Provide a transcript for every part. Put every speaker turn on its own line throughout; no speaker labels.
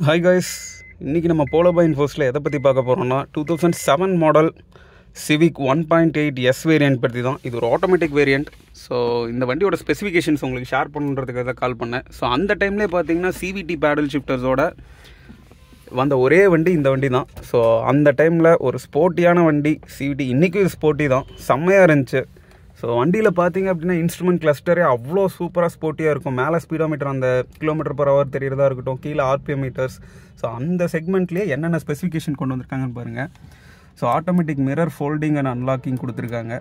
Hi guys, இன்றைக்கி நம்ம polo by இன்ஃபோஸில் எதை பற்றி பார்க்க போகிறோம்னா 2007 மாடல் சிவிக் 1.8 எஸ் வேரியண்ட் பற்றி தான். இது ஒரு ஆட்டோமேட்டிக் வேரியண்ட். ஸோ இந்த வண்டியோட ஸ்பெசிஃபிகேஷன்ஸ் உங்களுக்கு ஷேர் பண்ணுறதுக்காக தான் கால் பண்ணேன். ஸோ அந்த டைம்லேயே பார்த்தீங்கன்னா சிவிடி பேடல் ஷிஃப்டர்ஸோட வந்த ஒரே வண்டி இந்த வண்டி தான். ஸோ அந்த டைமில் ஒரு ஸ்போர்ட்டியான வண்டி சிவிடி. இன்றைக்கும் இது ஸ்போர்ட்டி தான், செம்மையாக இருந்துச்சு. ஸோ வண்டியில் பார்த்தீங்க அப்படின்னா இன்ஸ்ட்ருமெண்ட் கிளஸ்டரே அவ்வளோ சூப்பராக ஸ்போர்ட்டியாக இருக்கும். மேலே ஸ்பீடோமீட்டர் அந்த கிலோமீட்டர் பர் ஹவர் தெரியறதா இருக்கட்டும், கீழே ஆர்பிஎம் மீட்டர்ஸ். ஸோ அந்த செக்மெண்ட்லேயே என்னென்ன ஸ்பெசிஃபிகேஷன் கொண்டு வந்திருக்காங்கன்னு பாருங்கள். So automatic mirror folding and unlocking கொடுத்துருக்காங்க.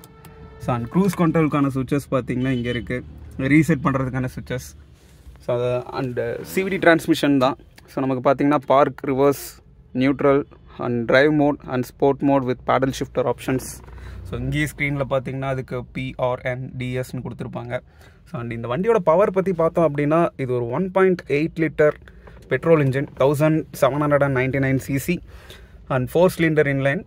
ஸோ அண்ட் க்ரூஸ் கண்ட்ரோலுக்கான சுவிச்சஸ் பார்த்தீங்கன்னா இங்கே இருக்குது, ரீசெட் பண்ணுறதுக்கான சுவிச்சஸ். ஸோ அது அண்டு சிவிடி டிரான்ஸ்மிஷன் தான். ஸோ நமக்கு பார்த்தீங்கன்னா park, reverse, neutral and drive mode and sport mode with paddle shifter options. So இங்கேயே ஸ்க்ரீனில் பார்த்தீங்கன்னா அதுக்கு PRNDSன்னு கொடுத்துருப்பாங்க. ஸோ அண்ட் இந்த வண்டியோட பவர் பற்றி பார்த்தோம் அப்படின்னா இது ஒரு 1.8 litre petrol engine, 1799 cc and 4 cylinder inline.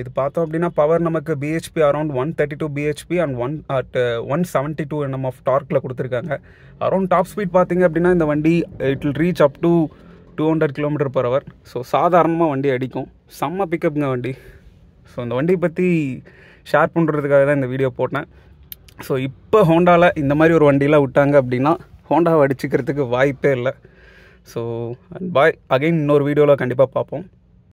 இது பார்த்தோம் அப்படின்னா பவர் நமக்கு BHP around 132 BHP and 172 Nm of டார்க்கில் கொடுத்துருக்காங்க. அரௌண்ட் டாப் ஸ்பீட் பார்த்தீங்க அப்படின்னா இந்த வண்டி it will reach up to 200 km/h. ஸோ சாதாரணமாக வண்டி அடிக்கும். செம்ம பிக்கப்புங்க வண்டி. ஸோ இந்த வண்டியை பற்றி ஷேர் பண்ணுறதுக்காக தான் இந்த வீடியோ போட்டேன். ஸோ இப்போ ஹோண்டாவில் இந்த மாதிரி ஒரு வண்டியெலாம் விட்டாங்க அப்படின்னா ஹோண்டாவை அடிச்சுக்கிறதுக்கு வாய்ப்பே இல்லை. ஸோ பாய், அகைன் இன்னொரு வீடியோவில் கண்டிப்பாக பார்ப்போம்.